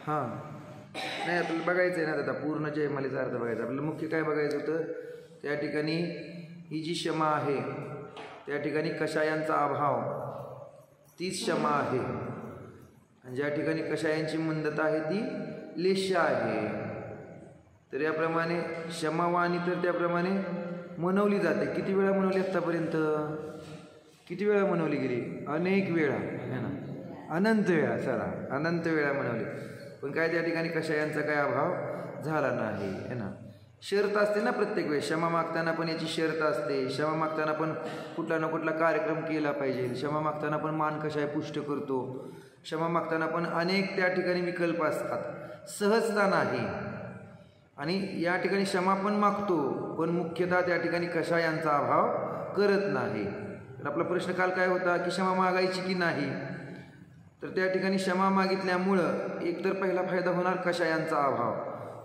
हां नाही आपल्याला बघायचं आहे ना आता पूर्ण जयमालेचा अर्थ बघायचा. आपल्याला मुख्य काय बघायचं होतं, त्या ठिकाणी ही जी क्षमा आहे त्या ठिकाणी कषायांचा अभाव तीच क्षमा आहे, आणि ज्या ठिकाणी कषायांची मंदता आहे ती लेष्य आहे. तर याप्रमाणे क्षमावाणी तर त्याप्रमाणे मनवली जाते. किती वेळा मनवली आत्तापर्यंत? किती वेळा मनवली गेली? अनेक वेळा है ना, अनंत वेळा. चला अनंत वेळा मनवली, पण काय त्या ठिकाणी कषायांचा काय अभाव झाला नाही है ना. शर्त असते ना प्रत्येक वेळेस. क्षमा मागताना पण याची शर्त असते. क्षमा मागताना पण कुठला ना कुठला कार्यक्रम केला पाहिजे. क्षमा मागताना पण मान कषाय पुष्ट करतो. क्षमा मागताना पण अनेक त्या ठिकाणी विकल्प असतात, सहजता नाही. आणि या ठिकाणी क्षमा पण मागतो, पण मुख्यतः त्या ठिकाणी कषायांचा अभाव करत नाही. तर आपला प्रश्न काल काय होता की क्षमा मागायची की नाही. तर त्या ठिकाणी क्षमा मागितल्यामुळं एकतर पहिला फायदा होणार कषायांचा अभाव,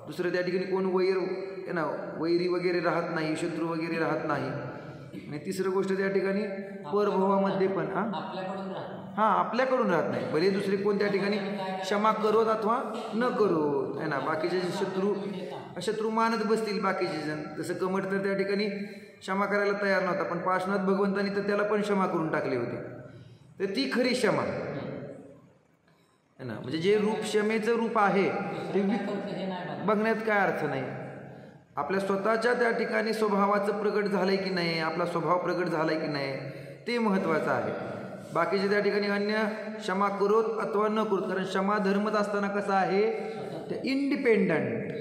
दुसरं त्या ठिकाणी कोण वैरी वगैरे राहत नाही, शत्रू वगैरे राहत नाही, आणि तिसरं गोष्ट त्या ठिकाणी परभवामध्ये पण आपल्याकडून राहत नाही. भले दुसरे कोण त्या ठिकाणी क्षमा करोत अथवा न करोत है ना. बाकीचे जे शत्रू मानत बसतील बाकीचे जण. जसं कमट तर त्या ठिकाणी क्षमा करायला तयार नव्हता, पण पार्श्वनाथ भगवंतांनी तर त्याला पण क्षमा करून टाकले होते. तर ती खरी क्षमा है ना. म्हणजे जे रूप क्षमेचं रूप आहे ते बघण्यात काय अर्थ नाही. आपल्या स्वतःच्या त्या ठिकाणी स्वभावाचं प्रगट झालंय की नाही, आपला स्वभाव प्रगट झालाय की नाही, ते महत्त्वाचं आहे. बाकीचे त्या ठिकाणी अन्य क्षमा करोत अथवा न करोत, कारण क्षमा धर्मच असताना कसा आहे ते इंडिपेंडंट.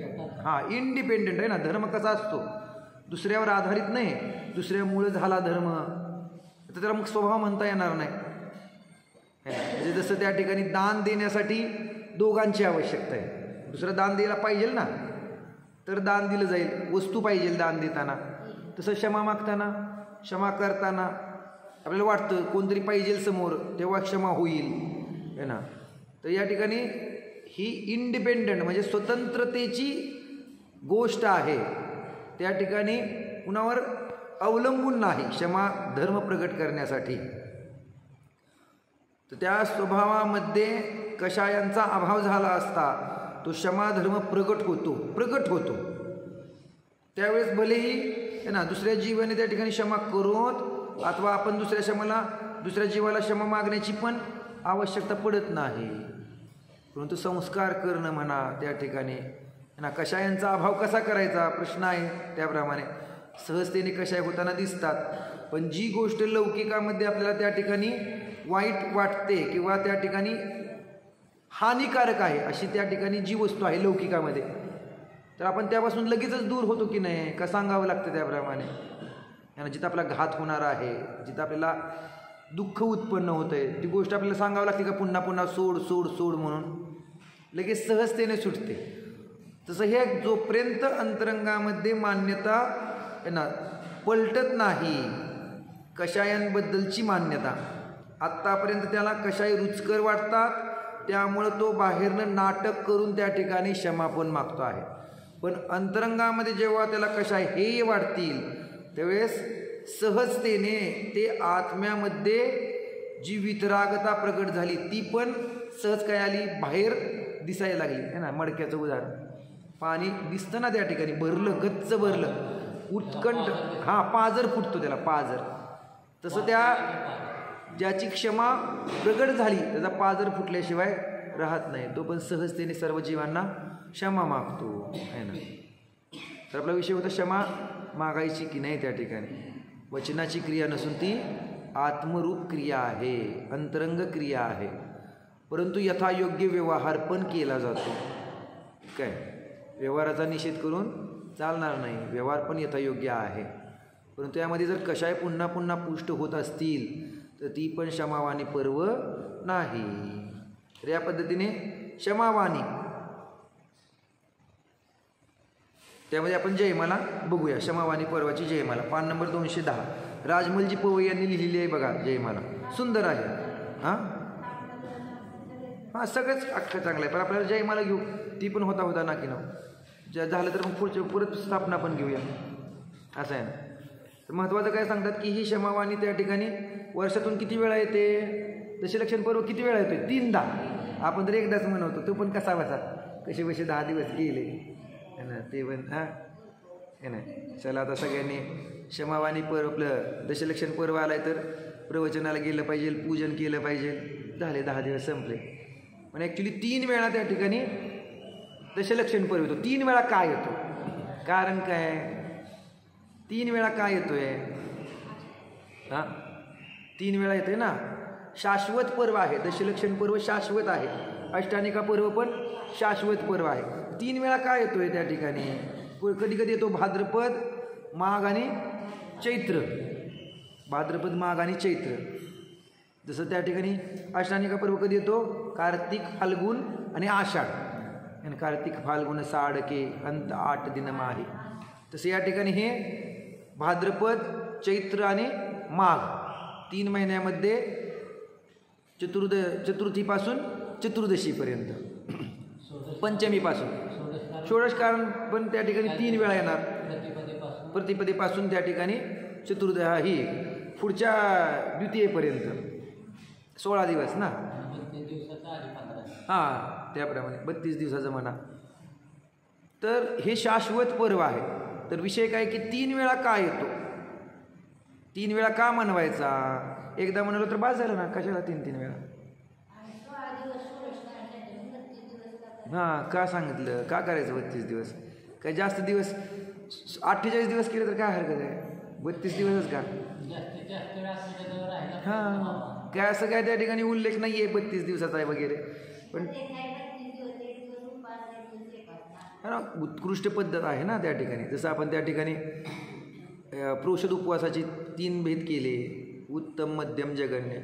इंडिपेंडंट आहे ना. धर्म कसा असतो, दुसऱ्यावर आधारित नाही, दुसऱ्यामुळे झाला धर्म, तर त्याला मग स्वभाव म्हणता येणार नाही. म्हणजे जसं त्या ठिकाणी दान देण्यासाठी दोघांची आवश्यकता आहे. दुसरं दान द्यायला पाहिजे ना, तर दान दिलं जाईल, वस्तू पाहिजे दान देताना. तसं क्षमा मागताना, क्षमा करताना आपल्याला वाटतं कोणतरी पाहिजे समोर, तेव्हा क्षमा होईल है ना. तर या ठिकाणी ही इंडिपेंडंट म्हणजे स्वतंत्रतेची गोष्ट आहे. त्या ठिकाणी कुणावर अवलंबून नाही क्षमा धर्म प्रगट करण्यासाठी. तर त्या स्वभावामध्ये कषायांचा अभाव झाला असता तो क्षमा धर्म प्रगट होतो. त्यावेळेस भलेही है ना दुसऱ्या जीवाने त्या ठिकाणी क्षमा करोत अथवा आपण दुसऱ्या जीवाला क्षमा मागण्याची पण आवश्यकता पडत नाही. परंतु संस्कार करणं म्हणा त्या ठिकाणी ना, कषायांचा अभाव कसा करायचा प्रश्न आहे. त्याप्रमाणे सहजतेने कषाय होताना दिसतात, पण जी गोष्ट लौकिकामध्ये आपल्याला त्या ठिकाणी वाईट वाटते किंवा त्या ठिकाणी हानिकारक आहे अशी त्या ठिकाणी जी वस्तू आहे लौकिकामध्ये, तर आपण त्यापासून लगेचच दूर होतो की नाही, का सांगावं लागतं त्याप्रमाणे. जिथं आपला घात होणार आहे, जिथं आपल्याला दुःख उत्पन्न होतं आहे, ती गोष्ट आपल्याला सांगावं लागते का पुन्हा पुन्हा सोड सोड सोड म्हणून, लगेच सहजतेने सुटते. तसं हे जोपर्यंत अंतरंगामध्ये मान्यता आहे ना पलटत नाही, कषायांबद्दलची मान्यता, आत्तापर्यंत त्याला कषाय रुचकर वाटतात त्यामुळं तो बाहेरनं नाटक करून त्या ठिकाणी क्षमा पण मागतो आहे. पण अंतरंगामध्ये जेव्हा त्याला कषाय हेय वाटतील त्यावेळेस सहजतेने ते आत्म्यामध्ये जी वितरागता प्रगट झाली ती पण सहज काय आली बाहेर दिसायला लागली है ना. मडक्याचं उदाहरण, पाणी दिसतं ना त्या ठिकाणी भरलं, गच्च भरलं, उत्कंठ पाझर फुटतो त्याला पाझर. तसं त्या ज्याची क्षमा प्रगट झाली त्याचा पाझर फुटल्याशिवाय राहत नाही, तो पण सहजतेने सर्व जीवांना क्षमा मागतो है ना. तर आपला विषय होता क्षमा मागायची की नाही. त्या ठिकाणी वचनाची क्रिया नसून ती आत्मरूप क्रिया आहे, अंतरंग क्रिया आहे, परंतु यथायोग्य व्यवहार पण केला जातो. काय व्यवहाराचा निषेध करून चालणार नाही, व्यवहार पण यथायोग्य आहे, परंतु यामध्ये जर कषाय पुन्हा पुन्हा पुष्ट होत असतील तर ती पण क्षमावाणी पर्व नाही. तर या पद्धतीने क्षमावाणी, त्यामध्ये आपण जयमाला बघूया. क्षमावाणी पर्वाची जयमाला पान नंबर 210 राजमलजी पवई यांनी लिहिलेली आहे बघा. जयमाला सुंदर आहे. सगळंच अख्खं चांगलं आहे, पण आपल्याला जयमाला घेऊ, ती पण होता ना की न झालं तर मग परत स्थापना पण घेऊया असं आहे ना. तर महत्त्वाचं काय सांगतात की ही क्षमावाणी त्या ठिकाणी वर्षातून किती वेळा येते, दशलक्षण पर्व किती वेळा येतोय? 3दा. आपण तर एकदाच म्हणवतो, तो पण कसा बसा, कसे कसे 10 दिवस गेले है ना, ते पण है ना. चला आता सगळ्यांनी क्षमावाणी पर्व, आपलं दशलक्षण पर्व आलाय तर प्रवचनाला गेलं पाहिजे, पूजन केलं पाहिजे. झाले 10 दिवस संपले. पण ॲक्च्युली 3 वेळा त्या ठिकाणी दशलक्षण पर्व येतो. 3 वेळा का येतो? कारण काय? 3 वेळा का येतोय? 3 वेळा येतोय ना. शाश्वत पर्व आहे. दशलक्षण पर्व शाश्वत आहे. अष्टानिका पर्व पण शाश्वत पर्व आहे. 3 वेळा का येतोय त्या ठिकाणी? कधी कधी येतो भाद्रपद, माघ आणि चैत्र. भाद्रपद, माघ आणि चैत्र. जसं त्या ठिकाणी अष्टानिका पर्व कधी येतो? कार्तिक, फाल्गुन आणि आषाढ. आणि कार्तिक फाल्गुन साडके अंत 8 दिन माहे. तसं या ठिकाणी हे भाद्रपद, चैत्र आणि माघ 3 महिन्यामध्ये चतुर्थीपासून चतुर्दशीपर्यंत, पंचमीपासून षोडश कारण पण त्या ठिकाणी 3 वेळा येणार. प्रतिपदेपासून त्या ठिकाणी ही पुढच्या द्वितीयेपर्यंत 16 दिवस ना. त्याप्रमाणे 32 दिवसाचं म्हणा. तर हे शाश्वत पर्व आहे. तर विषय काय की 3 वेळा का येतो? 3 वेळा का म्हणवायचा? एकदा म्हणलं तर बास झालं ना, कशाला 3 वेळा? का सांगितलं? का करायचं 32 दिवस? काय जास्त दिवस 48 दिवस केले तर काय हरकत आहे? 32 दिवसच का? काय असं काय त्या ठिकाणी उल्लेख नाही आहे 32 दिवसाचा आहे वगैरे. पण उत्कृष्ट पद्धत आहे ना त्या ठिकाणी. जसं आपण त्या ठिकाणी प्रोषद उपवासाचे 3 भेद केले, उत्तम, मध्यम, जगन्य.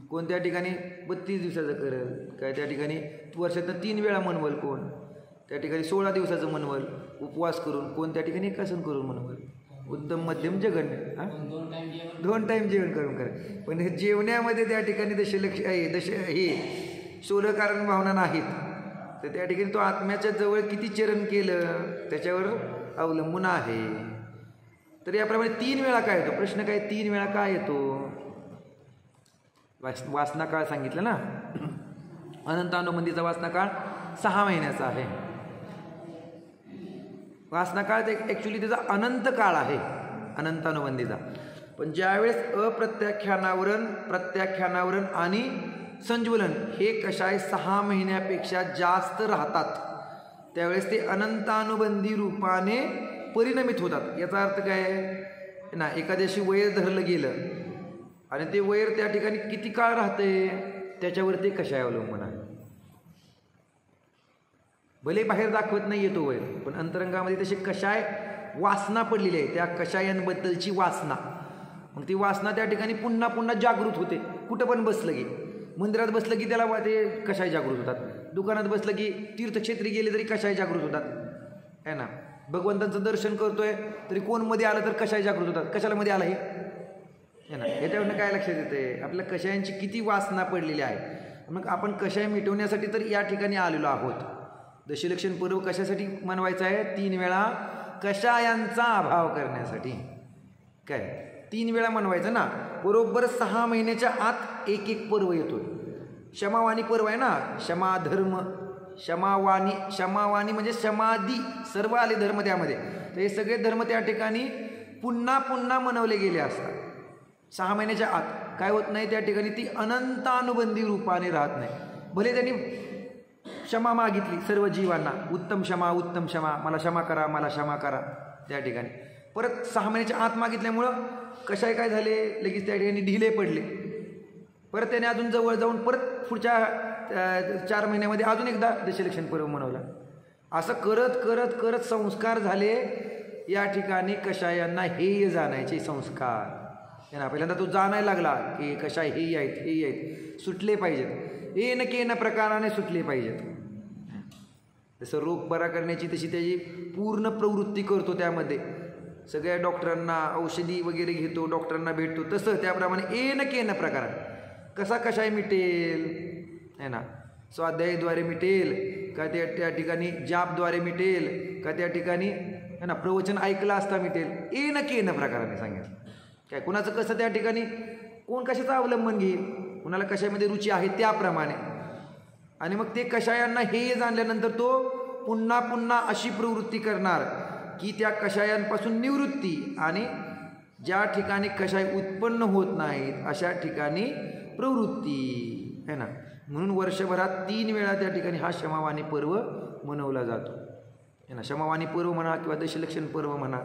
कोण त्या ठिकाणी 32 दिवसाचं करेल? काय त्या ठिकाणी वर्षातनं 3 वेळा मनवल? कोण त्या ठिकाणी 16 दिवसाचं मनवल उपवास करून? कोण त्या ठिकाणी एकासन करून मनवल? उत्तम, मध्यम, जगन्य. 2 टाईम जेवण करून करेल. पण हे जेवण्यामध्ये त्या ठिकाणी हे 16 कारण भावना नाहीत. तर त्या ठिकाणी तो आत्म्याच्या जवळ किती चरण केलं त्याच्यावर अवलंबून आहे. तर याप्रमाणे 3 वेळा काय येतो? प्रश्न काय, 3 वेळा का येतो? वासना काळ सांगितलं ना. अनंत अनुबंधीचा वासना काळ 6 महिन्याचा आहे. वासना काळ ॲक्च्युली त्याचा अनंत काळ आहे, अनंत अनुबंधीचा. पण ज्यावेळेस अप्रत्याख्यानावरण, प्रत्याख्यानावरण आणि संज्वलन हे कशाय 6 महिन्यापेक्षा जास्त राहतात, त्यावेळेस ते अनंतानुबंधी रूपाने परिणमित होतात. याचा अर्थ काय आहे ना, एखाद्याशी वैर धरलं गेलं आणि ते वैर त्या ठिकाणी किती काळ राहते त्याच्यावर ते कशाय अवलंबून आहे. भले बाहेर दाखवत नाही येतो वैर, पण अंतरंगामध्ये तशी कशाय वासना पडलेली आहे, त्या कशायांबद्दलची वासना. मग ती वासना त्या ठिकाणी पुन्हा पुन्हा जागृत होते. कुठं पण बसलं की, मंदिरात बसलं की त्याला ते कशाय जागृत होतात, दुकानात बसलं की, तीर्थक्षेत्री गेले तरी कशाय जागृत होतात आहे ना. भगवंतांचं दर्शन करतोय तरी कोण मध्ये आलं तर कशाय जागृत होतात. कशाला मध्ये आला हे ना. याच्यावरनं काय लक्षात येते आपल्या कशायांची किती वासना पडलेली आहे. मग आपण कशाय मिटवण्यासाठी तर या ठिकाणी आलेलो आहोत. दशलक्षण पर्व कशासाठी मनवायचं आहे? 3 वेळा कशायांचा अभाव करण्यासाठी. काय 3 वेळा मनवायचं ना. बरोबर 6 महिन्याच्या आत एक पर्व येतो. क्षमावाणी पर्व आहे ना. क्षमा, धर्म, क्षमावाणी म्हणजे समाधी, सर्व आले धर्म त्यामध्ये. तर हे सगळे धर्म त्या ठिकाणी पुन्हा पुन्हा मनवले गेले असतात. 6 महिन्याच्या आत काय होत नाही त्या ठिकाणी, ती अनंतानुबंधी रूपाने राहत नाही. भले त्यांनी क्षमा मागितली सर्व जीवांना, उत्तम क्षमा, उत्तम क्षमा, मला क्षमा करा, मला क्षमा करा, त्या ठिकाणी परत 6 महिन्याच्या आत मागितल्यामुळं कशाय काय झाले, लगेच त्या ठिकाणी ढिले पडले. परत त्याने अजून जवळ जाऊन परत पुढच्या 4 महिन्यामध्ये अजून एकदा दशलक्षण पर्व मनवला. असं करत करत करत संस्कार झाले या ठिकाणी कशायांना हेय जाणायचे संस्कार. ना पहिल्यांदा तो जाणायला लागला की कशा हे आहेत सुटले पाहिजेत, येन केन प्रकाराने सुटले पाहिजेत. जसं रोग बरा करण्याची तशी त्याची पूर्ण प्रवृत्ती करतो, त्यामध्ये सगळ्या डॉक्टरांना औषधी वगैरे घेतो, डॉक्टरांना भेटतो, तसं त्याप्रमाणे येन केन प्रकाराने कसा कशाय मिटेल है ना. स्वाध्यायाद्वारे मिटेल का, त्या ठिकाणी जापद्वारे मिटेल का, त्या ठिकाणी है ना प्रवचन ऐकलं असता मिटेल, येन केन प्रकाराने सांगितलं. काय कुणाचं कसं त्या ठिकाणी कोण कशाचं अवलंबन घेईल. कुणाला कशामध्ये रुची आहे त्याप्रमाणे. आणि मग ते कषायांना हे जाणल्यानंतर तो पुन्हा पुन्हा अशी प्रवृत्ती करणार की त्या कषायांपासून निवृत्ती, आणि ज्या ठिकाणी कषाय उत्पन्न होत नाहीत अशा ठिकाणी प्रवृत्ती है ना. म्हणून वर्षभरात 3 वेळा त्या ठिकाणी हा क्षमावाणी पर्व मनवला जातो है ना. क्षमावाणी पर्व म्हणा किंवा दशलक्षण पर्व म्हणा,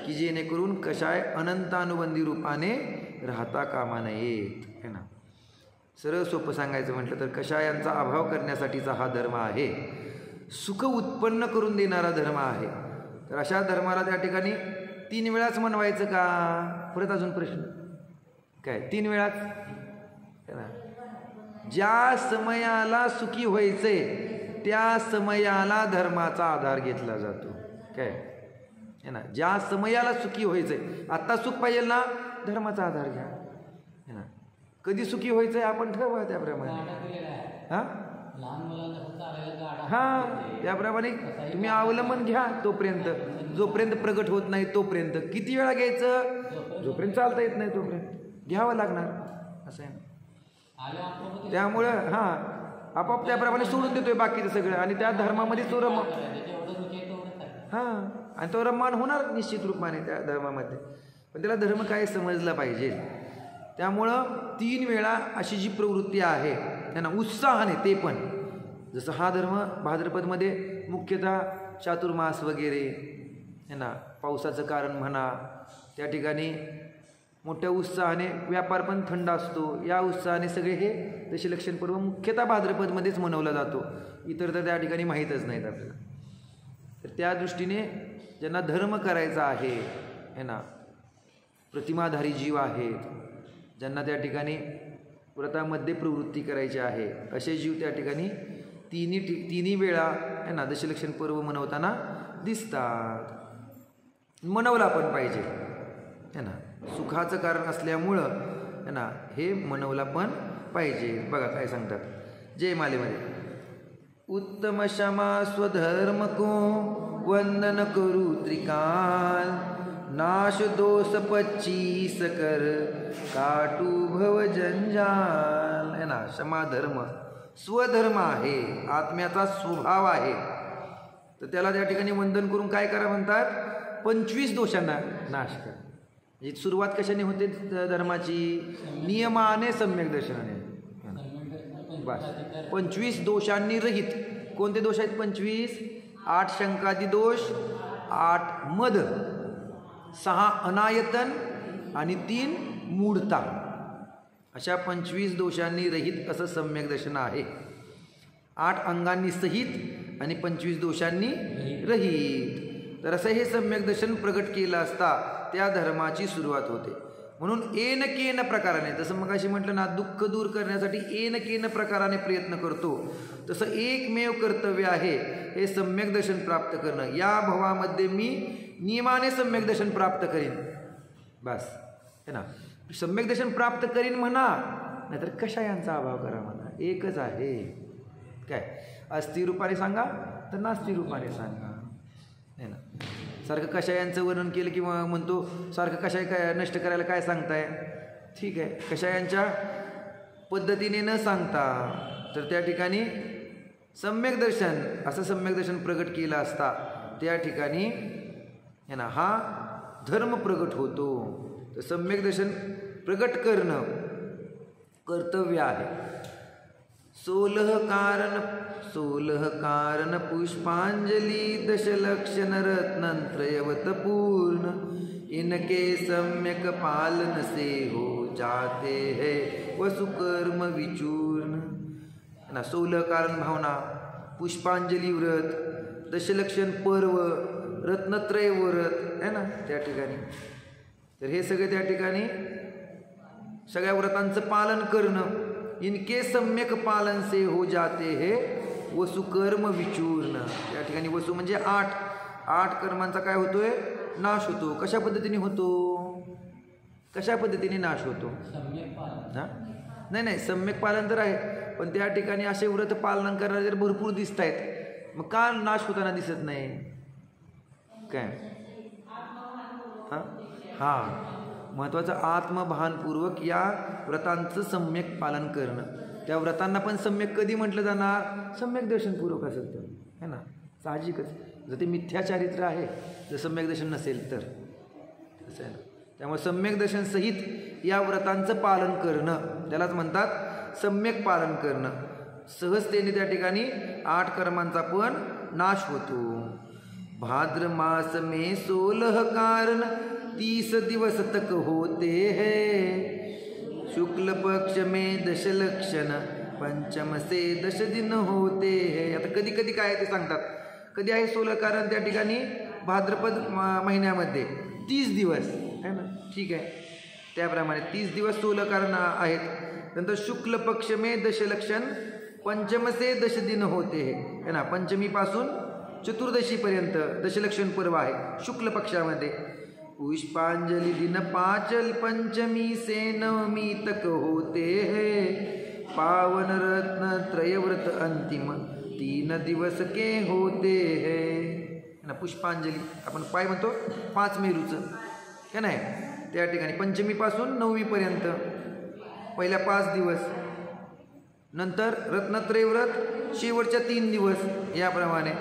की जेणेकरून कषाय अनंतानुबंधी रूपाने राहता कामा नयेत है ना. सरळ सोपं सांगायचं म्हटलं तर कषायांचा अभाव करण्यासाठीचा हा धर्म आहे, सुख उत्पन्न करून देणारा धर्म आहे. तर अशा धर्माला त्या ठिकाणी 3 वेळाच मनवायचं का? परत अजून प्रश्न काय? 3 वेळाच है ना. ज्या समयाला सुखी व्हायचंय त्या समयाला धर्माचा आधार घेतला जातो काय है ना. ज्या समयाला सुखी व्हायचंय, आत्ता सुख पाहिजे ना, धर्माचा आधार घ्या है ना. कधी सुखी व्हायचंय आपण ठरवा त्याप्रमाणे. हां त्याप्रमाणे तुम्ही अवलंबन घ्या तोपर्यंत, जोपर्यंत प्रगट होत नाही तोपर्यंत. किती वेळा घ्यायचं? जोपर्यंत चालता येत नाही तोपर्यंत घ्यावं लागणार असं आहे. त्यामुळं हां आपोआप त्याप्रमाणे सोडून देतोय बाकीचं सगळं, आणि त्या धर्मामध्ये तो हां आणि तो रममान होणार निश्चित रूपाने त्या धर्मामध्ये. पण त्याला धर्म काय समजला पाहिजे. त्यामुळं 3 वेळा अशी जी प्रवृत्ती आहे त्यांना उत्साहाने, ते पण जसं हा धर्म भाद्रपदमध्ये मुख्यतः चातुर्मास वगैरे है ना, पावसाचं कारण म्हणा, त्या ठिकाणी मोठ्या उत्साहाने व्यापार पण थंड असतो. या उत्साहाने सगळे हे दशलक्षण पर्व मुख्यतः भाद्रपदमध्येच मनवला जातो, इतर तर त्या ठिकाणी माहीतच नाहीत आपल्याला. तर त्या दृष्टीने ज्यांना धर्म करायचा आहे है ना, प्रतिमाधारी जीव आहेत, ज्यांना त्या ठिकाणी व्रतामध्ये प्रवृत्ती करायची आहे, असे जीव त्या ठिकाणी तिन्ही वेळा है ना दशलक्षण पर्व मनवताना दिसतात. मनवला पण पाहिजे है ना, सुखाचं कारण असल्यामुळं है ना हे मनवला पण पाहिजे. बघा काय सांगतात जयमालेमध्ये. उत्तम क्षमा स्वधर्म को वंदन करू त्रिकाल, नाश दोष 25 कर काटू भव जंजाल है ना. क्षमा धर्म स्वधर्म आहे, आत्म्याचा स्वभाव आहे, तर त्याला त्या ठिकाणी वंदन करून काय करा म्हणतात? 25 दोषांना नाश करा. ही सुरुवात कशाने होते धर्माची? नियमाने सम्यक दर्शनाने. बस 25 दोषांनी रहित. कोणते दोष आहेत 25? 8 शंकादी दोष, 8 मद, 6 अनायतन आणि 3 मूढता. अशा 25 दोषांनी रहित असं सम्यक दर्शन आहे. 8 अंगांनी सहित आणि 25 दोषांनी रहित. तर असं हे सम्यक दर्शन प्रगट केलं असता त्या धर्माची सुरुवात होते. म्हणून एन केन प्रकाराने, जसं मग अशी म्हटलं ना, दुःख दूर करण्यासाठी एन केन प्रकाराने प्रयत्न करतो, तसं एकमेव कर्तव्य आहे हे सम्यक दर्शन प्राप्त करणं. या भवामध्ये मी नियमाने सम्यक दर्शन प्राप्त करीन, बस है ना. सम्यक दर्शन प्राप्त करीन म्हणा, नाहीतर कषायांचा अभाव करा म्हणा, एकच आहे. काय अस्थिर रूपाने सांगा तर नास्तिक रूपाने सांगा है ना. सारखं कषायांचं वर्णन केलं किंवा म्हणतो सारखं कषाय काय नष्ट करायला काय सांगताय, ठीक आहे, कषायांच्या पद्धतीने न सांगता तर त्या ठिकाणी सम्यक दर्शन, असं सम्यक दर्शन प्रगट केलं असता त्या ठिकाणी है ना हा धर्म प्रगट होतो. तर सम्यक दर्शन प्रगट करणं कर्तव्य आहे. 16 कारण पुष्पांजली, दशलक्षण रत्नत्रयवत पूर्ण, इनके सम्यक पालन से हो जाते है वसुकर्म विचूर्ण. ना 16 कारण भावना, पुष्पांजली व्रत, दशलक्षण पर्व, रत्नत्रय व्रत है ना त्या ठिकाणी. तर हे सगळे त्या ठिकाणी सगळ्या व्रतांचं पालन करणं. इनके सम्यक पालन से हो जाते है वसुकर्म विचूर्ण. त्या ठिकाणी वसु म्हणजे 8 कर्मांचा काय होतोय? नाश होतो. कशा पद्धतीने होतो? कशा पद्धतीने नाश होतो? हां नाही सम्यक पालन तर आहे, पण त्या ठिकाणी असे व्रत पालन करणारे जर भरपूर दिसत आहेत, मग का नाश होताना दिसत नाही? काय हां महत्त्वाचं आत्मभानपूर्वक या व्रतांचं सम्यक पालन करणं. त्या व्रतांना पण सम्यक कधी म्हटलं जाणार? सम्यक दर्शनपूर्वक असेल तर, है ना, साहजिकच. जर ते मिथ्याचारित्र आहे, जर सम्यक दर्शन नसेल तर, असं आहे ना. त्यामुळे सम्यक दर्शन सहित या व्रतांचं पालन करणं त्यालाच म्हणतात सम्यक पालन करणं. सहजतेने त्या ठिकाणी 8 कर्मांचा पण नाश होतो. भाद्र मास में 16 कारण 30 दिवस तक होते हैं. शुक्ल पक्ष में 10 लक्षण पंचम से 10 दिन होते हैं. आता कधी कधी काय ते सांगतात. कधी आहे 16 कारण त्या ठिकाणी भाद्रपद महिन्यामध्ये 30 दिवस है ना, ठीक आहे. त्याप्रमाणे 30 दिवस 16 कारण आहेत. नंतर शुक्ल पक्ष में 10 लक्षण पंचम से 10 दिन होते है ना. पंचमीपासून चतुर्दशीपर्यंत दशलक्षण पर्व आहे शुक्ल पक्षामध्ये. पुष्पांजलि दिन 5 पंचमी से नवमी तक होते हैं. पावन रत्न त्रयव्रत अंतिम 3 दिवस के होते हैं ना. पुष्पांजली आपण काय म्हणतो 5 मेरूचं काय नाही. त्या ठिकाणी पंचमीपासून नवमीपर्यंत पहिल्या 5 दिवस, नंतर रत्नत्रयव्रत शेवटच्या 3 दिवस. याप्रमाणे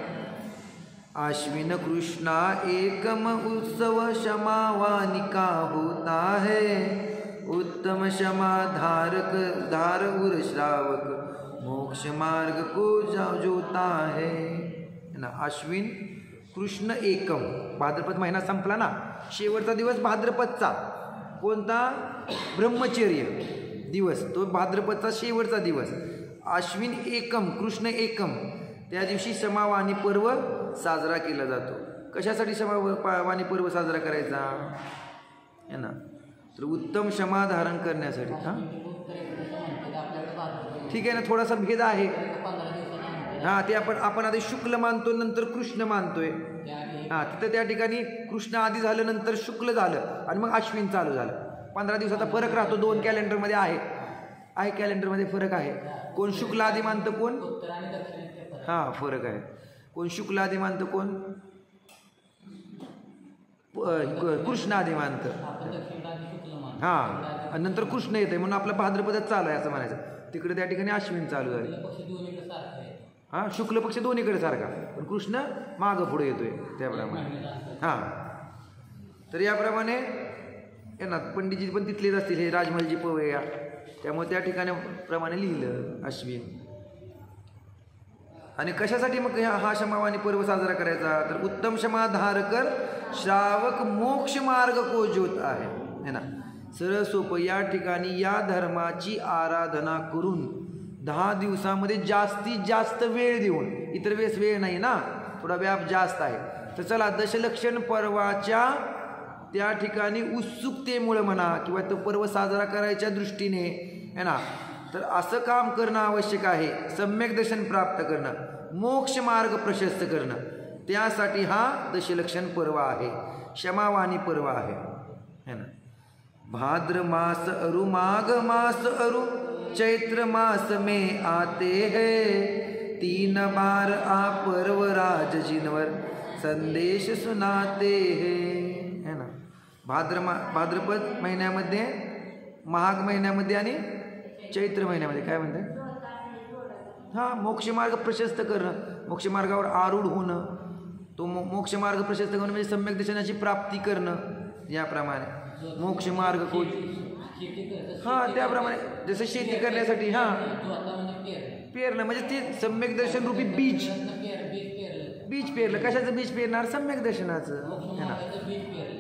आश्विन कृष्णा एकम उत्सव क्षमावानिका होता है. उत्तम क्षमा धारक धार उर श्रावक मोक्ष मार्ग को जोता है ना. आश्विन कृष्ण एकम, भाद्रपद महिना संपला ना, शेवटचा दिवस भाद्रपदचा कोणता? ब्रह्मचर्य दिवस, तो भाद्रपदचा शेवटचा दिवस. आश्विन एकम, कृष्ण एकम, त्या दिवशी क्षमावाणी पर्व साजरा केला जातो. कशासाठी क्षमावाणी पर्व साजरा करायचा है ना? तर उत्तम क्षमा धारण करण्यासाठी. हां ठीक आहे ना, थोडासा भेद आहे. हां ते आपण आधी शुक्ल मानतो, नंतर कृष्ण मानतोय. हां तिथं त्या ठिकाणी कृष्ण आधी झालं, नंतर शुक्ल झालं आणि मग अश्विन चालू झालं. 15 दिवसाचा फरक राहतो. 2 कॅलेंडरमध्ये आहे कॅलेंडरमध्ये फरक आहे. कोण शुक्ल आधी मानतं, कोण हां फरक आहे. कोण शुक्ल आधी मानतं, कोण कृष्ण आधी मानतं. हां आणि नंतर कृष्ण येतं म्हणून आपलं भाद्रपदच चालू आहे असं म्हणायचं. तिकडे त्या ठिकाणी अश्विन चालू झाले. हां शुक्ल पक्ष दोन्हीकडे सारखा, पण कृष्ण मागं पुढे येतोय त्याप्रमाणे. हां तर याप्रमाणे आहे ना. पंडितजी पण तिथलेच असतील, हे राजमलजी पवया, त्यामुळे त्या ठिकाणी प्रमाणे लिहिलं अश्विन. आणि कशासाठी मग हा क्षमावाणी पर्व साजरा करायचा? तर उत्तम क्षमा धारकर श्रावक मोक्ष मार्ग को ज्योत आहे ना. सरळ सोपं या ठिकाणी या धर्माची आराधना करून 10 दिवसामध्ये जास्तीत जास्त वेळ देऊन, इतर वेळेस वेळ नाही ना, थोडा व्याप जास्त आहे. तर चला दशलक्षण पर्वाच्या त्या ठिकाणी उत्सुकतेमुळे म्हणा किंवा तो पर्व साजरा करायच्या दृष्टीने है ना, तर असं काम करणं आवश्यक आहे. सम्यक दर्शन प्राप्त करणं, मोक्ष मार्ग प्रशस्त करणं, त्यासाठी हा दशलक्षण पर्व आहे, क्षमावाणी पर्व आहे है ना. भाद्र मास अरु माघ मास अरु चैत्र मास में आते हैं. 3 बार आ पर्व राज जिनवर संदेश सुनाते हैं है ना. भाद्रपद महिन्यामध्ये, माघ महिन्यामध्ये आणि चैत्र महिन्यामध्ये काय म्हणते? हां मोक्षमार्ग प्रशस्त करणं, मोक्षमार्गावर आरूढ होणं, तो मोक्षमार्ग प्रशस्त करणं म्हणजे सम्यक दर्शनाची प्राप्ती करणं. याप्रमाणे मोक्षमार्ग को हां त्याप्रमाणे जसं शेती करण्यासाठी हां पेरणं म्हणजे ते सम्यक दर्शन रूपी बीज पेरलं. कशाचं बीज पेरणार? सम्यक दर्शनाचं है ना.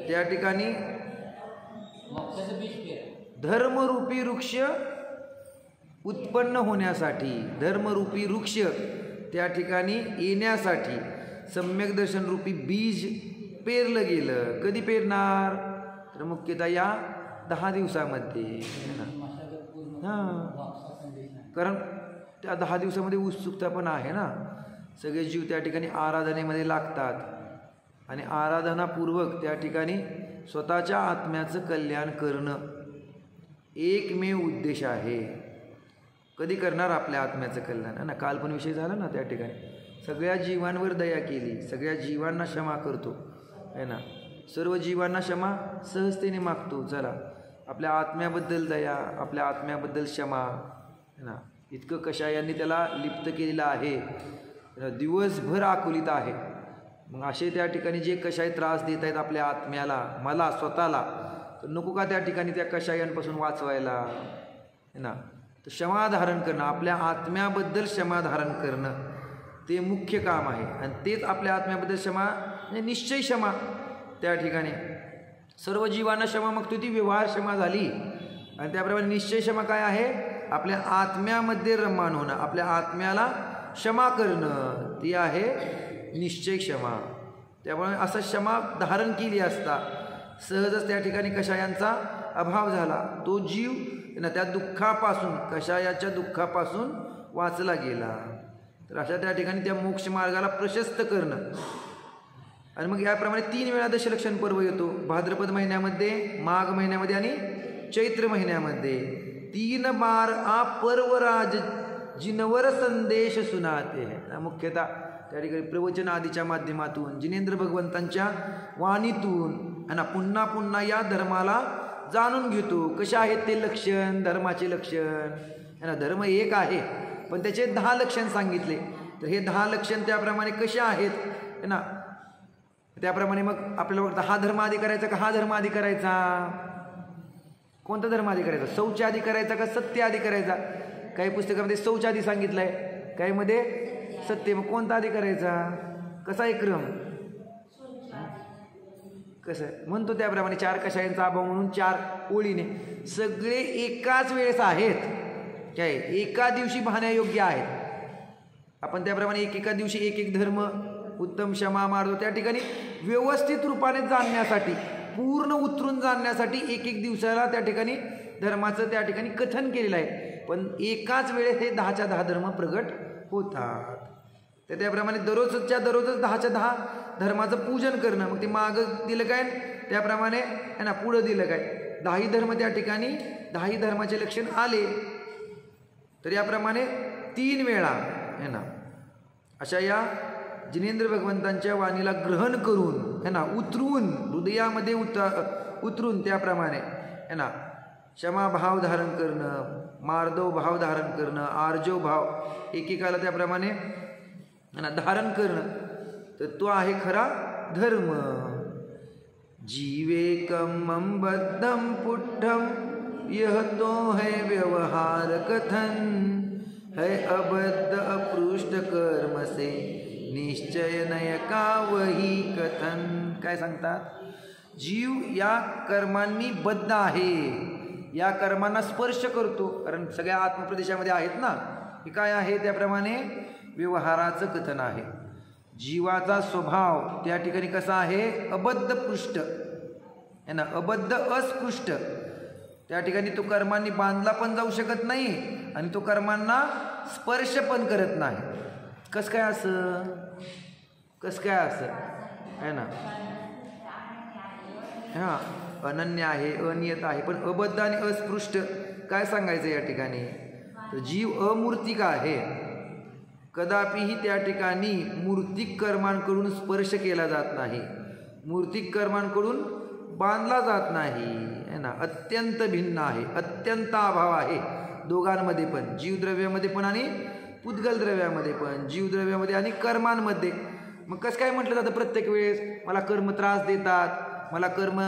त्या ठिकाणी धर्मरूपी वृक्ष उत्पन्न होण्यासाठी, धर्मरूपी वृक्ष त्या ठिकाणी येण्यासाठी सम्यक दर्शन रूपी बीज पेरलं गेलं. कधी पेरणार? तर मुख्यतः या 10 दिवसामध्ये है ना. हां कारण त्या 10 दिवसामध्ये उत्सुकता पण आहे ना. सगळे जीव त्या ठिकाणी आराधनेमध्ये लागतात आणि आराधनापूर्वक त्या ठिकाणी स्वतःच्या आत्म्याचं कल्याण करणं एकमेव उद्देश आहे. कधी करणार आपल्या आत्म्याचं कल्याण ना. काल पण विषय झाला ना, त्या ठिकाणी सगळ्या जीवांवर दया केली, सगळ्या जीवांना क्षमा करतो है ना. सर्व जीवांना क्षमा सहजतेने मागतो. चला, आपल्या आत्म्याबद्दल दया, आपल्या आत्म्याबद्दल क्षमा है ना. इतकं कषायांनी त्याला लिप्त केलेलं आहे, दिवसभर आकुलित आहे. मग असे त्या ठिकाणी जे कषाय त्रास देत आहेत आपल्या आत्म्याला, मला स्वतःला, तर नको का त्या ठिकाणी त्या कषायांपासून वाचवायला है ना. तर क्षमाधारण करणं, आपल्या आत्म्याबद्दल क्षमाधारण करणं ते मुख्य काम आहे. आणि तेच आपल्या आत्म्याबद्दल क्षमा म्हणजे निश्चय क्षमा. त्या ठिकाणी सर्व जीवांना क्षमा मागतो, ती व्यवहार क्षमा झाली. आणि त्याप्रमाणे निश्चय क्षमा काय आहे? आपल्या आत्म्यामध्ये रममाण होणं, आपल्या आत्म्याला क्षमा करणं, ती आहे निश्चय क्षमा. त्यामुळे असं क्षमा धारण केली असता सहजच त्या ठिकाणी कषायांचा अभाव झाला. तो जीव ना त्या दुःखापासून, कषायाच्या दुःखापासून वाचला गेला. तर अशा त्या ठिकाणी त्या मोक्ष मार्गाला प्रशस्त करणं. आणि मग याप्रमाणे 3 वेळा दशलक्षण पर्व येतो, भाद्रपद महिन्यामध्ये, माघ महिन्यामध्ये आणि चैत्र महिन्यामध्ये. 3 बार आ पर्वराज जिनवर संदेश सुनाते है. मुख्यतः त्या ठिकाणी प्रवचन आदीच्या माध्यमातून, जिनेंद्र भगवंतांच्या वाणीतून है ना, पुन्हा पुन्हा या धर्माला जाणून घेतो. कशा आहेत ते लक्षण, धर्माचे लक्षण है ना. धर्म एक आहे पण त्याचे 10 लक्षण सांगितले. तर हे 10 लक्षण त्याप्रमाणे कसे आहेत है ना. त्याप्रमाणे मग आपल्याला बघता हा धर्म आधी करायचा का हा धर्म आधी करायचा, कोणता धर्म आधी करायचा, शौच आधी करायचा का सत्य आधी करायचा. काही पुस्तकामध्ये शौच आधी सांगितलं आहे, काही मध्ये सत्य. मग कोणता आधी करायचा, कसा एक क्रम, कसं म्हणतो त्याप्रमाणे 4 कषायांचा अभाव म्हणून 4 ओळीने सगळे एकाच वेळेस आहेत, काय एका दिवशी पाहण्यायोग्य आहेत. आपण त्याप्रमाणे एकेका दिवशी एक धर्म उत्तम क्षमा मार्ग त्या ठिकाणी व्यवस्थित रूपाने जाणण्यासाठी, पूर्ण उतरून जाणण्यासाठी एक दिवसाला त्या ठिकाणी धर्माचं त्या ठिकाणी कथन केलेलं आहे. पण एकाच वेळेस हे 10च्या 10 धर्म प्रगट होतात. तर त्याप्रमाणे दररोजच 10च्या 10 धर्माचं पूजन करणं. मग ते मागं दिलं काय, त्याप्रमाणे आहे ना पुढं दिलं काय, 10 धर्म त्या ठिकाणी 10 धर्माचे लक्षण आले. तर याप्रमाणे 3 वेळा है ना अशा या जिनेंद्र भगवंतांच्या वाणीला ग्रहण करून है ना, उतरून हृदयामध्ये उतरून त्याप्रमाणे है ना क्षमा भाव धारण करणं, मार्दव भाव धारण करणं, आर्जव भाव एकेकाला त्याप्रमाणे है ना धारण करणं. तर तो आहे खरा धर्म. जीवेकम बद्धम पुट्ठम यह तो है व्यवहार कथन, है अबद्ध अपृष्ट कर्म से निश्चय नय का वही कथन. काय सांगतात, जीव या कर्मांनी बद्ध आहे, या कर्मांना स्पर्श करतो. कारण सगळ्या आत्मप्रदेशामध्ये आहेत ना. हे काय आहे, त्याप्रमाणे व्यवहाराचं कथन आहे. जीवाचा स्वभाव त्या ठिकाणी कसा आहे, अबद्ध पृष्ठ है ना, अबद्ध अस्पृष्ट. त्या ठिकाणी तो कर्मांनी बांधला पण जाऊ शकत नाही आणि तो कर्मांना स्पर्श पण करत नाही. कसं काय असं, कसं काय असं आहे ना. हां, अनन्य आहे, अनियत आहे, पण अबद्ध आणि अस्पृष्ट काय सांगायचं या ठिकाणी. तर जीव अमूर्तिक आहे, कदापिही त्या ठिकाणी मूर्तिक कर्मांकडून स्पर्श केला जात नाही, मूर्तिक कर्मांकडून बांधला जात नाही है ना. अत्यंत भिन्न आहे, अत्यंत अभाव आहे दोघांमध्ये पण, जीवद्रव्यामध्ये पण आणि पुद्गल द्रव्यामध्ये पण, जीवद्रव्यामध्ये आणि कर्मांमध्ये. मग कसं काय म्हटलं जातं प्रत्येक वेळेस, मला कर्म त्रास देतात, मला कर्म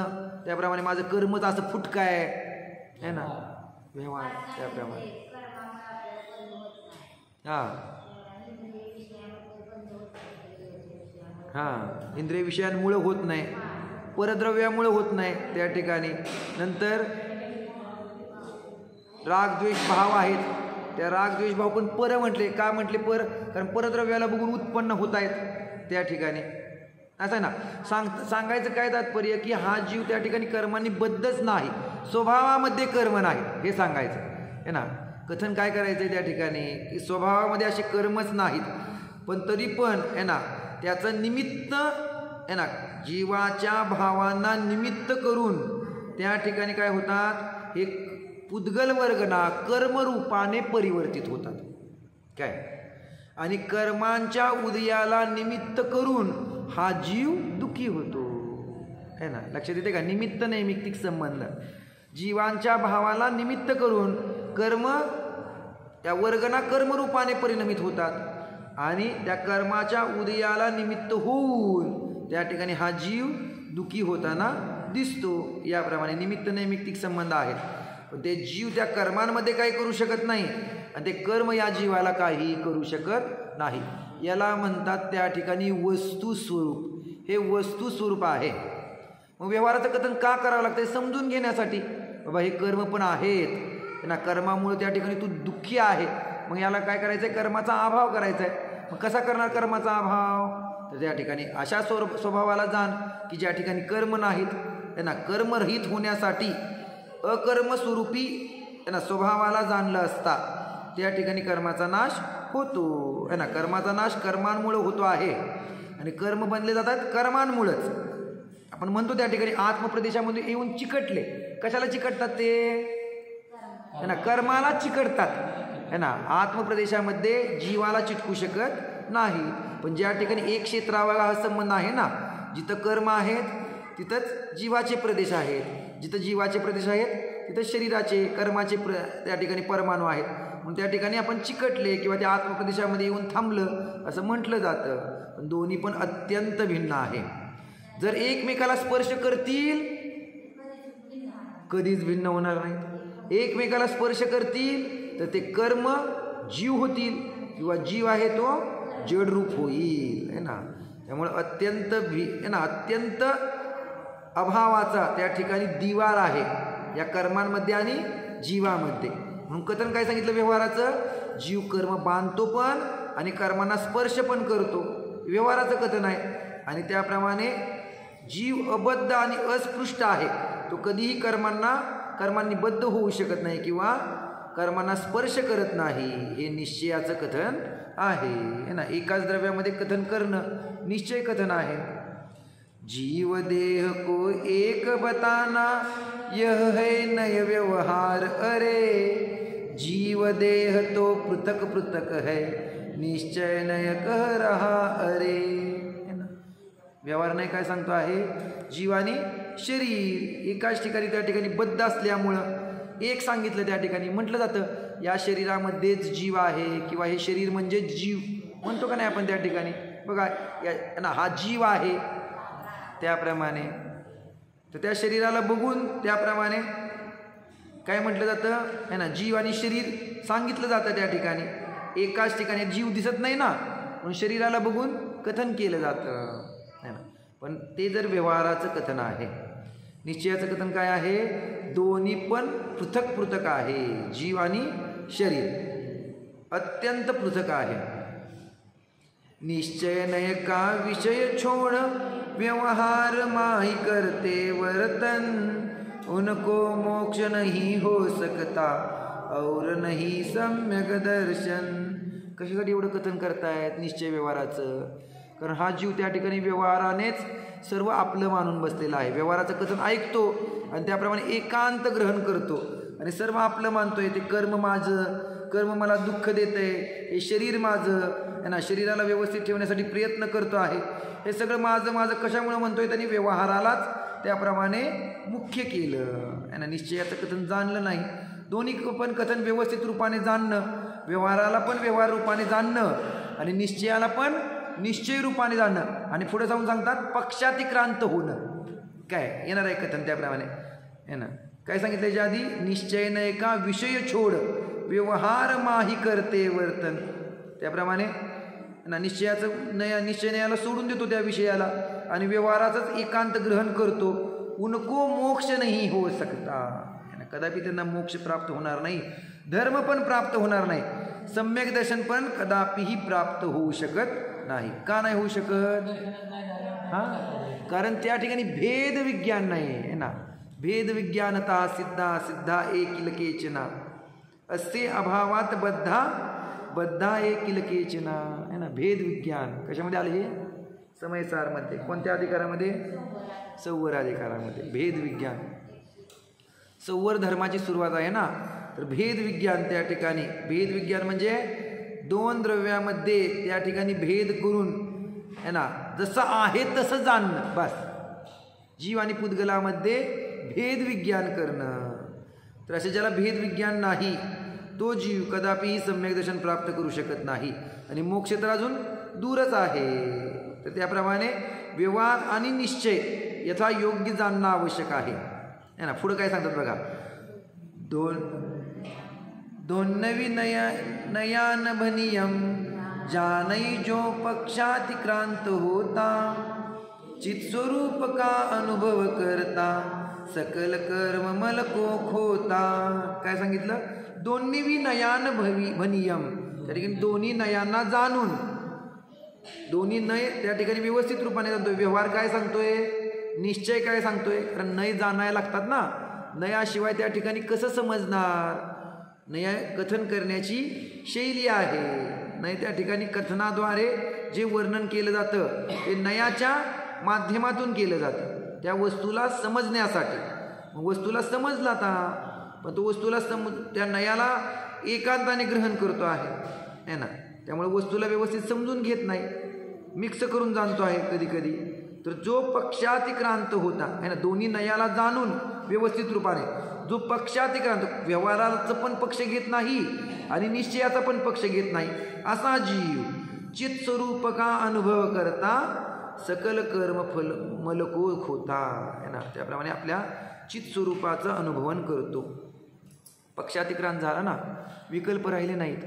त्याप्रमाणे माझं कर्मच असं फुटकं आहे ना, व्यवहार त्याप्रमाणे. हां हां, इंद्रिय विषयांमुळं होत नाही, परद्रव्यामुळं होत नाही त्या ठिकाणी. नंतर रागद्वेष भाव आहेत, त्या रागद्वेष भाव पण पर म्हटले. का म्हटले पर, कारण परद्रव्याला बघून उत्पन्न होत आहेत त्या ठिकाणी. असं आहे ना. सांगायचं काय तात्पर्य, की हा जीव त्या ठिकाणी कर्मांनी बद्धच नाही, स्वभावामध्ये कर्म नाही हे सांगायचं आहे ना. कथन काय करायचं आहे त्या ठिकाणी, की स्वभावामध्ये असे कर्मच नाहीत, पण तरी पण आहे ना त्याचं निमित्त आहे ना, जीवाच्या भावांना निमित्त करून त्या ठिकाणी काय होतात, हे पुद्गल वर्गना कर्मरूपाने परिवर्तित होतात काय. आणि कर्मांच्या उदयाला निमित्त करून हा जीव दुःखी होतो. आहे ना, लक्षात येते का? निमित्त नैमित्तिक संबंध, जीवांच्या भावाला निमित्त करून कर्म त्या वर्गना कर्मरूपाने परिणमित होतात आणि त्या कर्माच्या उदयाला निमित्त होऊन त्या ठिकाणी हा जीव दुःखी होताना दिसतो. याप्रमाणे निमित्त नैमित्तिक संबंध आहेत. पण ते जीव त्या कर्मांमध्ये काही करू शकत नाही आणि ते कर्म या जीवाला काही करू शकत नाही. याला म्हणतात त्या ठिकाणी वस्तुस्वरूप. हे वस्तुस्वरूप आहे. मग व्यवहाराचं कथन का करावं लागतं? समजून घेण्यासाठी. बाबा हे कर्म पण आहेत ना, कर्मामुळे त्या ठिकाणी तू दुःखी आहे, मग याला काय करायचं आहे? कर्माचा अभाव करायचा आहे. मग कसा करणार कर्माचा अभाव? तर त्या ठिकाणी अशा स्वभावाला जाण की ज्या ठिकाणी कर्म नाहीत, त्यांना कर्मरहित होण्यासाठी अकर्मस्वरूपी त्यांना स्वभावाला जाणलं असता त्या ठिकाणी कर्माचा नाश होतो. है ना, कर्माचा नाश कर्मांमुळे होतो आहे आणि कर्म बनले जातात कर्मांमुळेच. आपण म्हणतो त्या ठिकाणी आत्मप्रदेशामध्ये येऊन चिकटले. कशाला चिकटतात ते? है ना, कर्माला चिकटतात. है ना, आत्मप्रदेशामध्ये जीवाला चिटकू शकत नाही. पण ज्या ठिकाणी एक क्षेत्रावाला हा संबंध आहे ना, जिथं कर्म आहेत तिथंच जीवाचे प्रदेश आहेत, जिथं जीवाचे प्रदेश आहेत तिथं शरीराचे कर्माचे त्या ठिकाणी परमाणू आहेत. म्हणून त्या ठिकाणी आपण चिकटले किंवा त्या आत्मप्रदेशामध्ये येऊन थांबलं असं म्हटलं जातं. पण दोन्ही पण अत्यंत भिन्न आहे. जर एकमेकाला स्पर्श करतील कधीच भिन्न होणार नाहीत. एकमेकाला स्पर्श करतील तर ते कर्म जीव होतील किंवा जीव आहे तो जडरूप होईल. है ना, त्यामुळे अत्यंत अभावाचा त्या ठिकाणी दिवार आहे या कर्मांमध्ये आणि जीवामध्ये. म्हणून कथन काय सांगितलं व्यवहाराचं? जीव कर्म बांधतो पण आणि कर्मांना स्पर्श पण करतो. व्यवहाराचं कथन आहे. आणि त्याप्रमाणे जीव अबद्ध आणि अस्पृष्ट आहे. तो कधीही कर्मांनी बद्ध होऊ शकत नाही किंवा कर्मांना स्पर्श करत नाही. हे निश्चयाचं कथन आहे ना. एकाच द्रव्यामध्ये कथन करणं निश्चय कथन आहे. जीव देह को एक बताना यह है नय व्यवहार अरे, जीव देह तो पृथक पृथक है निश्चय नय कह रहा अरे. व्यवहार नाही काय सांगतो आहे? जीव आणि शरीर एकाच ठिकाणी त्या ठिकाणी बद्ध असल्यामुळं एक सांगितलं. त्या ठिकाणी म्हटलं जातं या शरीरामध्येच जीव आहे किंवा हे शरीर म्हणजे जीव म्हणतो का नाही आपण त्या ठिकाणी? बघा ना, हा जीव आहे त्याप्रमाणे. तर त्या शरीराला बघून त्याप्रमाणे काय म्हटलं जातं? है ना, जीव आणि शरीर सांगितलं जातं त्या ठिकाणी. एकाच ठिकाणी जीव दिसत नाही ना, म्हणून शरीराला बघून कथन केलं जातं. है ना, पण ते जर व्यवहाराचं कथन आहे. निश्चयाचं कथन काय आहे? दोन्ही पण पृथक पृथक आहे. जीव आणि शरीर अत्यंत पृथक आहे. निश्चय नय का विषय छोड़ व्यवहार माही करते वर्तन, उनको मोक्ष नहीं हो सकता और नहीं सम्यक दर्शन. कशासाठी एवढं कथन करतायत निश्चय व्यवहाराचं? कारण हा जीव त्या ठिकाणी व्यवहारानेच सर्व आपलं मानून बसलेला आहे. व्यवहाराचं कथन ऐकतो आणि त्याप्रमाणे एकांत ग्रहण करतो आणि सर्व आपलं मानतोय. ते कर्म माझं, कर्म मला दुःख देतंय, हे शरीर माझं आहे ना, शरीराला व्यवस्थित ठेवण्यासाठी प्रयत्न करतो आहे, हे सगळं माझं माझं कशामुळे म्हणतोय? त्यांनी व्यवहारालाच त्याप्रमाणे मुख्य केलं आहे ना. निश्चयाचं कथन जाणलं नाही. दोन्ही पण कथन व्यवस्थित रूपाने जाणणं, व्यवहाराला पण व्यवहार रूपाने जाणणं आणि निश्चयाला पण निश्चय रूपाने जाणं. आणि पुढे जाऊन सांगतात पक्षातिक्रांत होणं. काय येणार आहे कथन त्याप्रमाणे आहे ना. काय सांगितलं याच्या आधी? निश्चय नय का विषय छोड व्यवहार माही करते वर्तन. त्याप्रमाणे ना निश्चयाचं निश्चय नयाला सोडून देतो त्या विषयाला आणि व्यवहाराचंच एकांत ग्रहण करतो. उनको मोक्ष नाही हो सकता. कदापि त्यांना मोक्ष प्राप्त होणार नाही, धर्म पण प्राप्त होणार नाही, सम्यक दर्शन पण कदापिही प्राप्त होऊ शकत नाही. का नाही होऊ शकत? कारण त्या ठिकाणी भेद विज्ञान नाही आहे ना. भेद विज्ञानता सिद्धा सिद्धा एकिल केचना असे अभावात बद्धा बद्धा एकिल केचना आहे ना. भेद विज्ञान कशामध्ये आले? हे समयसारमध्ये. कोणत्या अधिकारामध्ये? संवर अधिकारामध्ये. भेद विज्ञान संवर धर्माची सुरुवात आहे ना. तर भेद विज्ञान त्या ठिकाणी, भेद विज्ञान म्हणजे दोन द्रव्यामध्ये त्या ठिकाणी भेद करून है ना, जसं आहे तसं जाणणं. बस जीव आणि पुद्गलामध्ये भेद विज्ञान करणं. तर असे ज्याला भेद विज्ञान नाही तो जीव कदापिही सम्यक दर्शन प्राप्त करू शकत नाही आणि मोक्ष तर अजून दूरच आहे. तर त्याप्रमाणे व्यवहार आणि निश्चय यथा योग्य जाणणं आवश्यक आहे ना. पुढं काय सांगतात बघा. दोन्नवी नयान भनियम जानई जो पक्षातिक्रांत होता चित्स्वरूप का अनुभव करता सकल कर्म मलको खोता. काय सांगितलं? दोन्ही नयान भनियम, त्या ठिकाणी दोन्ही नयांना जाणून, दोन्ही नय त्या ठिकाणी व्यवस्थित रूपाने जाणतोय. व्यवहार काय सांगतोय, निश्चय काय सांगतोय, कारण नय जाणायला लागतात ना. नयाशिवाय त्या ठिकाणी कसं समजणार? नय कथन करण्याची शैली आहे. नय त्या ठिकाणी कथनाद्वारे जे वर्णन केलं जातं ते नयाच्या माध्यमातून केलं जातं त्या वस्तूला समजण्यासाठी. मग वस्तूला समजला आता, पण तो वस्तूला त्या नयाला एकांताने ग्रहण करतो आहे ना. त्यामुळे वस्तूला व्यवस्थित समजून घेत नाही, मिक्स करून जाणतो आहे कधी कधी. तर जो पक्षातिक्रांत होता आहे ना, दोन्ही नयाला जाणून व्यवस्थित रूपाने जो पक्षातिक्रांत, व्यवहाराचा पण पक्ष घेत नाही आणि निश्चयाचा पण पक्ष घेत नाही असा जीव चित स्वरूप का अनुभव करता सकल कर्म फल मलको खोता आहे ना. त्याप्रमाणे आपल्या चित स्वरूपाचं अनुभवन करतो. पक्षातिक्रांत झाला ना, विकल्प राहिले नाहीत.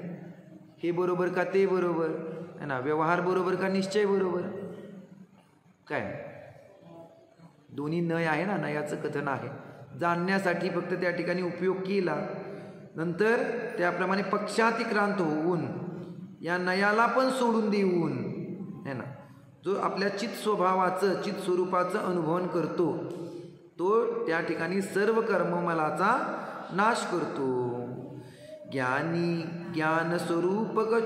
हे बरोबर का ते बरोबर आहे ना, व्यवहार बरोबर का निश्चय बरोबर, काय दोन्ही नय आहे ना, नयाचं कथन आहे. जाणण्यासाठी फक्त त्या ठिकाणी उपयोग केला, नंतर त्याप्रमाणे पक्षातिक्रांत होऊन या नयाला पण सोडून देऊन आहे ना, जो आपल्या चित स्वभावाचं चित स्वरूपाचं अनुभवन करतो तो त्या ठिकाणी सर्व कर्ममलाचा नाश करतो. ज्ञानी ज्ञान स्वरूप को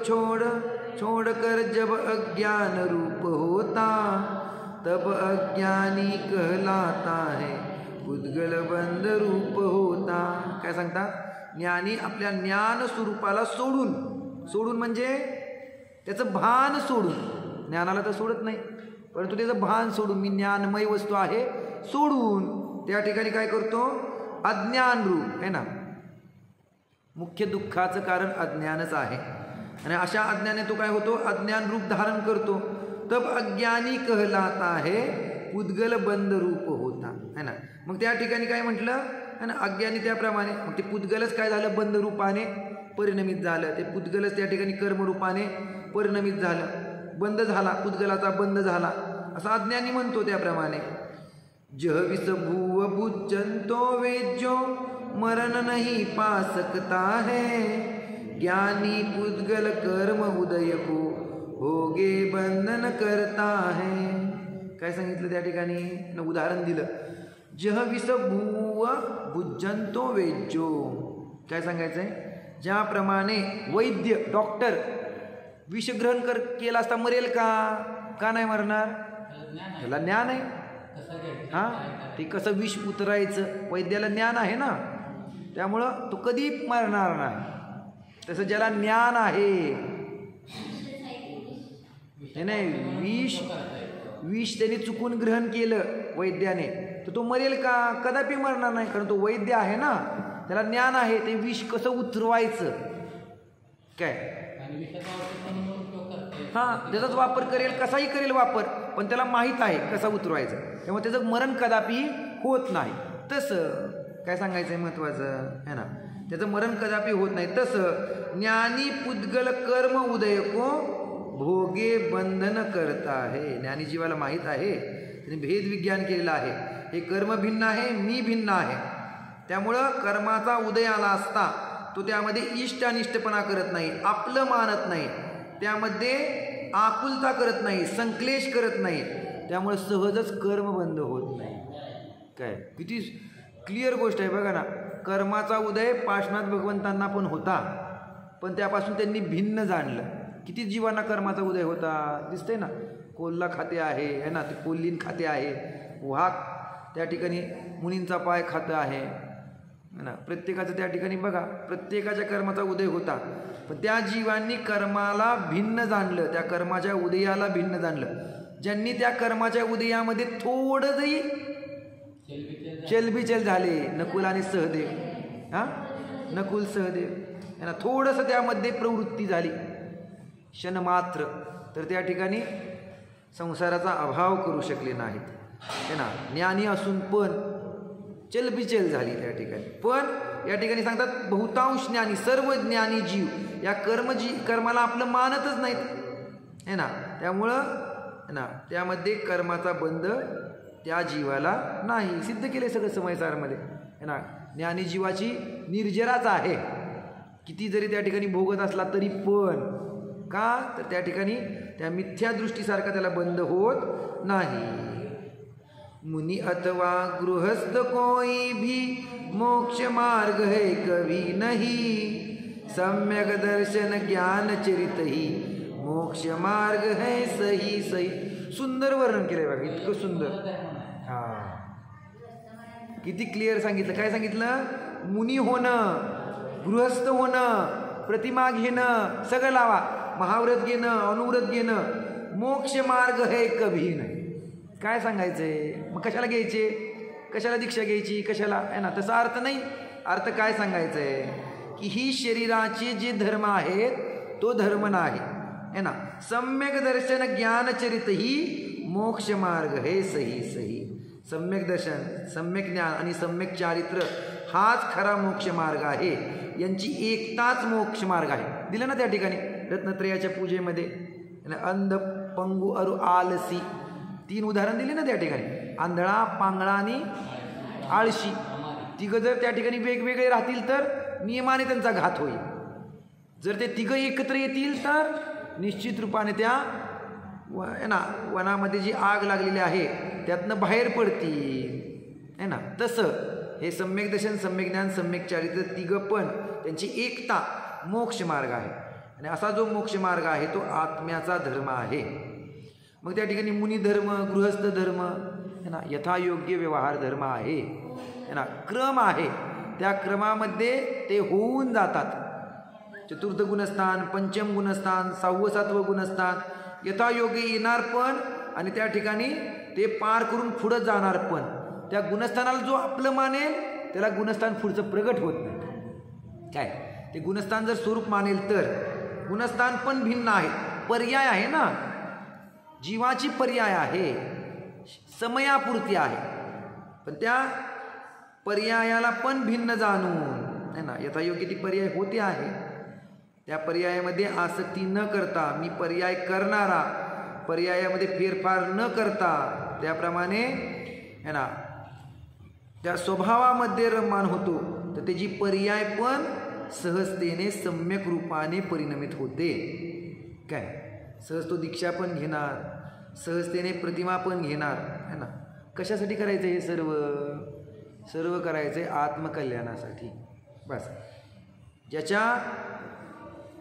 छोड़ कर जब अज्ञान रूप होता तब अज्ञानी कहलाता है पुद्गल बंद रूप होता. काय सांगतात? ज्ञानी आपल्या ज्ञान स्वरूपाला सोडून म्हणजे त्याचं भान सोडून, ज्ञानाला तर सोडत नाही परंतु त्याचं भान सोडून, मी ज्ञानमय वस्तू आहे सोडून त्या ठिकाणी काय करतो? अज्ञान रूप आहे ना, मुख्य दुःखाचं कारण अज्ञानच आहे आणि अशा अज्ञाने तो काय होतो? अज्ञान रूप धारण करतो. तब अज्ञानी कहलाता है पुद्गल बंद रूप होता है ना. मग त्या ठिकाणी काय म्हटलं है ना, अज्ञानी त्याप्रमाणे मग ते पुद्गलच काय झालं? बंद रूपाने परिणमित झालं. ते पुद्गलच त्या ठिकाणी कर्मरूपाने परिणमित झालं, बंद झाला, पुद्गलाचा बंद झाला असं अज्ञानी म्हणतो. त्याप्रमाणे जह विस भूव बुज्जंतो वेज्यो मरण नहीं पा सकता है ज्ञानी पुद्गल कर्म उदय को होगे बंधन करता है. काय सांगितलं त्या ठिकाणी? उदाहरण दिलं. जह विस भूव बुज्जंतो वेज्यो, काय सांगायचंय? ज्याप्रमाणे वैद्य डॉक्टर विषग्रहण केला असता मरेल का नाही मरणार? त्याला ज्ञान आहे. हां, ते कसं विष उतरायचं वैद्याला ज्ञान आहे ना, त्यामुळं तो कधी मरणार नाही. तसं ज्याला ज्ञान आहे, नाही विष त्याने चुकून ग्रहण केलं वैद्याने तर तो मरेल का? कदापि मरणार नाही, कारण तो वैद्य आहे ना, त्याला ज्ञान आहे ते विष कसं उतरवायचं. काय हां, त्याचाच वापर करेल, कसाही करेल वापर, पण त्याला माहीत आहे कसा उतरवायचं, त्यामुळे त्याचं मरण कदापि होत नाही. तसं काय सांगायचं आहे महत्त्वाचं आहे ना, त्याचं मरण कदापि होत नाही. तसं ज्ञानी पुद्गल कर्म उदय को भोगे बंधन करता है. ज्ञानी जीवाला माहीत आहे, त्याने भेद विज्ञान केलेलं आहे, हे कर्म भिन्न आहे, मी भिन्न आहे. त्यामुळं कर्माचा उदय आला असता तो त्यामध्ये इष्ट अनिष्टपणा करत नाही, आपलं मानत नाही, त्यामध्ये आकुलता करत नाही, संक्लेश करत नाही, त्यामुळे सहजच कर्म बंद होत नाही. काय किती क्लिअर गोष्ट आहे बघा ना. कर्माचा उदय पाशनाथ भगवंतांना पण होता, पण त्यापासून त्यांनी भिन्न जाणलं. किती जीवांना कर्माचा उदय होता दिसते ना. कोल्हा खाते आहे ना, ते कोल्हीन खाते आहे, वाघ त्या ठिकाणी मुनींचा पाय खातं आहे ना. प्रत्येकाचं त्या ठिकाणी बघा प्रत्येकाच्या कर्माचा उदय होता, पण त्या जीवांनी कर्माला भिन्न जाणलं, त्या कर्माच्या उदयाला भिन्न जाणलं. ज्यांनी त्या कर्माच्या उदयामध्ये थोडं जरी चलबिचल झाले नकुल आणि सहदेव. हा, नकुल सहदेव यांना थोडंसं त्यामध्ये प्रवृत्ती झाली क्षणमात्र, तर त्या ठिकाणी संसाराचा अभाव करू शकले नाहीत. है ना, ज्ञानी असून पण चलबिचल झाली त्या ठिकाणी. पण या ठिकाणी सांगतात बहुतांश ज्ञानी, सर्व ज्ञानी जीव या कर्माला आपलं मानतच नाहीत. है ना, त्यामुळं है ना त्यामध्ये कर्माचा बंध त्या जीवाला नाही. सिद्ध केले सगळं समयसारमध्ये. है ना, ज्ञानी जीवाची निर्जराच आहे, किती जरी त्या ठिकाणी भोगत असला तरी पण. का तर त्या ठिकाणी त्या मिथ्या दृष्टीसारखा त्याला बंध होत नाही. मुनि अथवा गृहस्थ कोई भी मोक्ष मार्ग है कभी नहीं, सम्यक दर्शन ज्ञान चरित ही मोक्ष मार्ग है सही सही. सुंदर वर्णन केलंय बघा, इतकं सुंदर. हा, किती क्लिअर सांगितलं. काय सांगितलं? मुनी होणं, गृहस्थ होणं, प्रतिमा घेणं, सगळं लावा, महाव्रत घेणं, अनुव्रत घेणं, मोक्ष मार्ग है कभी नाही. काय सांगायचंय मग? कशाला घ्यायचे, कशाला दीक्षा घ्यायची, कशाला? आहे ना, तसा अर्थ नाही. अर्थ काय सांगायचंय की ही शरीराचे जे धर्म आहेत तो धर्म नाही. है ना, सम्यक दर्शन ज्ञान चरित ही मोक्ष मार्ग हे सही सही. सम्यक दर्शन, सम्यक ज्ञान आणि सम्यक चारित्र हाच खरा मोक्ष मार्ग आहे. यांची एकताच मोक्ष मार्ग आहे. दिलं ना त्या ठिकाणी रत्नत्रयाच्या पूजेमध्ये. अंध, पंगू, अरु, आलसी 3 उदाहरण दिली ना त्या ठिकाणी. आंधळा, पांगळा आणि आळशी. तिघं जर त्या ठिकाणी वेगवेगळे राहतील तर नियमाने त्यांचा घात होईल. जर ते तिघं एकत्र येतील तर निश्चित रूपाने त्या ना वनामध्ये जी आग लागलेली आहे त्यातनं बाहेर पडतील. है ना, तसं हे सम्यक दर्शन, सम्यक ज्ञान, सम्यक चारित्र तिघं पण त्यांची एकता मोक्ष मार्ग आहे. आणि असा जो मोक्ष मार्ग आहे तो आत्म्याचा धर्म आहे. मग त्या ठिकाणी मुनी धर्म, गृहस्थ धर्म, है ना, यथायोग्य व्यवहार धर्म आहे. है ना, क्रम आहे. त्या क्रमामध्ये ते होऊन जातात. चतुर्थ गुणस्थान, पंचम गुणस्थान, 6व 7वं गुणस्थान यथायोग्य येणार पण आणि त्या ठिकाणी ते पार करून पुढं जाणार पण. त्या गुणस्थानाला जो आपलं मानेल त्याला गुणस्थान पुढचं प्रगट होत नाही. काय ते गुणस्थान जर स्वरूप मानेल तर गुणस्थान पण भिन्न आहे. पर्याय आहे ना, जीवाची पर्याय आहे, समयापुरती आहे. पण त्या पर्यायाला पण भिन्न जाणून है ना यथायोग्य ती पर्याय होते आहे. त्या पर्यायामध्ये आसक्ती न करता, मी पर्याय करणारा, पर्यायामध्ये फेरफार न करता त्याप्रमाणे है ना त्या स्वभावामध्ये रममान होतो. तर त्याची पर्याय पण सहजतेने सम्यक रूपाने परिणमित होते. काय सहज तो दीक्षा पण घेणार, सहजतेने प्रतिमा पण घेणार. है ना, कशासाठी करायचं हे सर्व? सर्व करायचं आहे आत्मकल्याणासाठी. बस ज्याच्या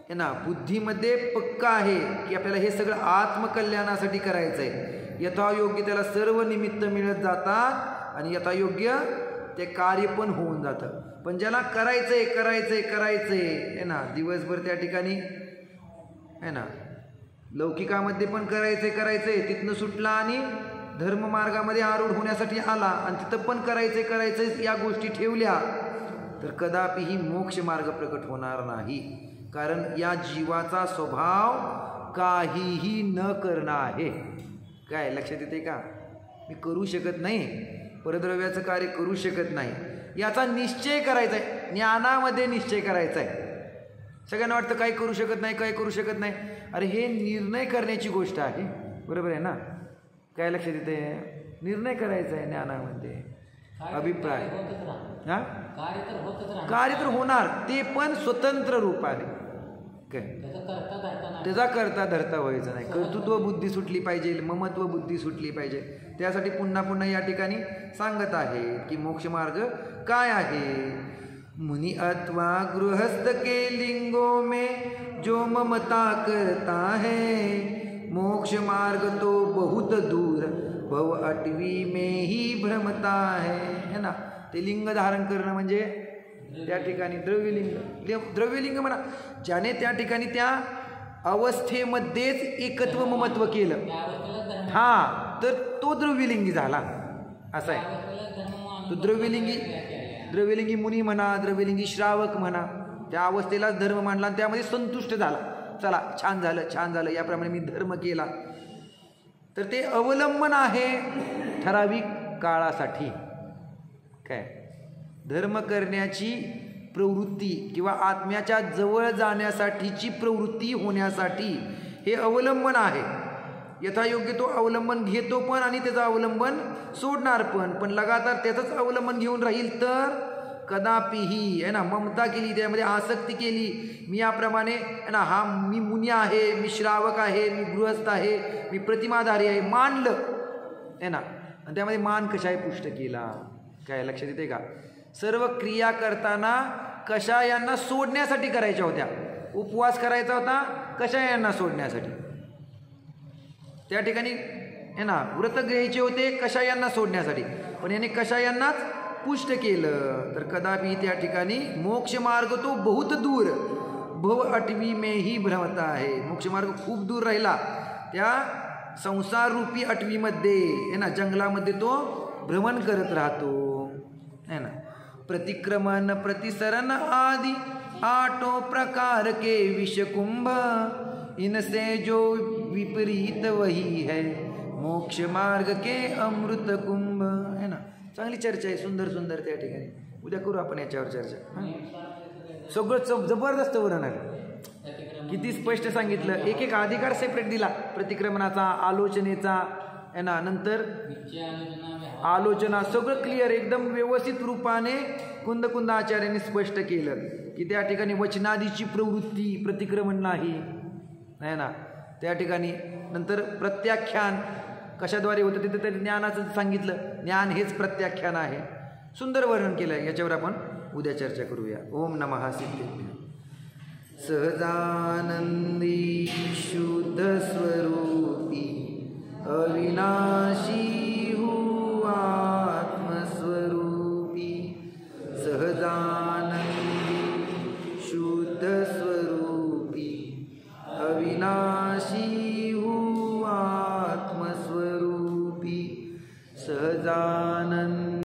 है ना बुद्धीमध्ये पक्का आहे की आपल्याला हे सगळं आत्मकल्याणासाठी करायचं आहे, यथायोग्य त्याला सर्व निमित्त मिळत जातात आणि यथायोग्य ते कार्य पण होऊन जातं. पण ज्याला करायचंय करायचंय करायचंय है ना दिवसभर त्या ठिकाणी है ना लौकिकामध्ये पण करायचंय करायचंय, तिथनं सुटला आणि धर्ममार्गामध्ये आरूढ होण्यासाठी आला आणि तिथं पण करायचंय करायचंय या गोष्टी ठेवल्या तर कदापिही मोक्ष मार्ग प्रकट होणार नाही. कारण या जीवाचा स्वभाव काहीही न करणं आहे. काय लक्षात येते का? मी करू शकत नाही, परद्रव्याचं कार्य करू शकत नाही, याचा निश्चय करायचा आहे. ज्ञानामध्ये निश्चय करायचा आहे. सगळ्यांना वाटतं काही करू शकत नाही, काही करू शकत नाही. अरे हे निर्णय करण्याची गोष्ट आहे. बरोबर आहे ना? काय लक्षात येते? निर्णय करायचा आहे ज्ञानामध्ये. अभिप्राय हा कार्य तर होणार, ते पण स्वतंत्र रूपाने. काय त्याचा करता धरता व्हायचं नाही. कर्तृत्व बुद्धी सुटली पाहिजे, ममत्व बुद्धी सुटली पाहिजे. त्यासाठी पुन्हा पुन्हा या ठिकाणी सांगत आहे की मोक्ष मार्ग काय आहे. मुनि अथवा गृहस्थ के लिंगों में जो ममता करता है, मोक्ष मार्ग तो बहुत दूर भव 8वीं में ही भ्रमता है ना. ते लिंग धारण करणं म्हणजे त्या ठिकाणी द्रव्यलिंग म्हणा. ज्याने त्या ठिकाणी त्या अवस्थेमध्येच एकत्व ममत्व केलं हा तर तो द्रव्यलिंगी झाला. असं आहे. तो द्रव्यलिंगी मुनी म्हणा, द्रव्यलिंगी श्रावक म्हणा, त्या अवस्थेलाच धर्म मांडला आणि त्यामध्ये संतुष्ट झाला. चला छान झालं, याप्रमाणे मी धर्म केला. तर ते अवलंबन आहे ठराविक काळासाठी. काय धर्म करण्याची प्रवृत्ती किंवा आत्म्याच्या जवळ जाण्यासाठीची प्रवृत्ती होण्यासाठी हे अवलंबन आहे. यथायोग्य तो अवलंबन घेतो पण आणि त्याचं अवलंबन सोडणार पण लगातार त्याचंच अवलंबन घेऊन राहील तर कदापिही आहे ना, ममता केली, त्यामध्ये आसक्ती केली, मी याप्रमाणे आहे ना, मी मुनी आहे, मी श्रावक आहे, मी गृहस्थ आहे, मी प्रतिमाधारी आहे, मानलं आहे ना, आणि त्यामध्ये मान कशाय पुष्ट केला. काय लक्षात येते का? सर्व क्रिया करताना कषायांना सोडण्यासाठी करायच्या होत्या. उपवास करायचा होता कषायांना सोडण्यासाठी. त्या ठिकाणी आहे ना, व्रत घ्यायचे होते कषायांना सोडण्यासाठी, पण याने कषायांनाच पुष्ट केलं. तर कदापि त्या ठिकाणी मोक्ष मार्ग तो बहुत दूर भव अटवी में ही भ्रमता आहे. मोक्ष मार्ग खूप दूर राहिला त्या संसार रूपी अटवीमध्ये आहे ना, जंगलामध्ये तो भ्रमण करत राहतो है ना. प्रतिक्रमण प्रतिसरण आदि आठों प्रकार के विषकुंभ, इनसे जो विपरीत वही है मोक्ष मार्ग के अमृत कुंभ है ना. चांगली चर्चा आहे, सुंदर त्या ठिकाणी. उद्या करू आपण याच्यावर चर्चा. सगळं जबरदस्त वर्णन आहे, किती स्पष्ट सांगितलं. एक अधिकार सेपरेट दिला, प्रतिक्रमणाचा, आलोचनेचा आहे ना, नंतर आलोचना, सगळं क्लिअर एकदम व्यवस्थित रूपाने कुंद आचार्यांनी स्पष्ट केलं की त्या ठिकाणी वचनादीची प्रवृत्ती प्रतिक्रमण नाही आहे ना. त्या ठिकाणी नंतर प्रत्याख्यान कशाद्वारे होतं तिथे तरी ज्ञानाचं सांगितलं, ज्ञान हेच प्रत्याख्यान आहे. सुंदर वर्णन केलं आहे. याच्यावर आपण उद्या चर्चा करूया. ओम नमः सिद्धेभ्यो. सहजानंदी शुद्ध स्वरूप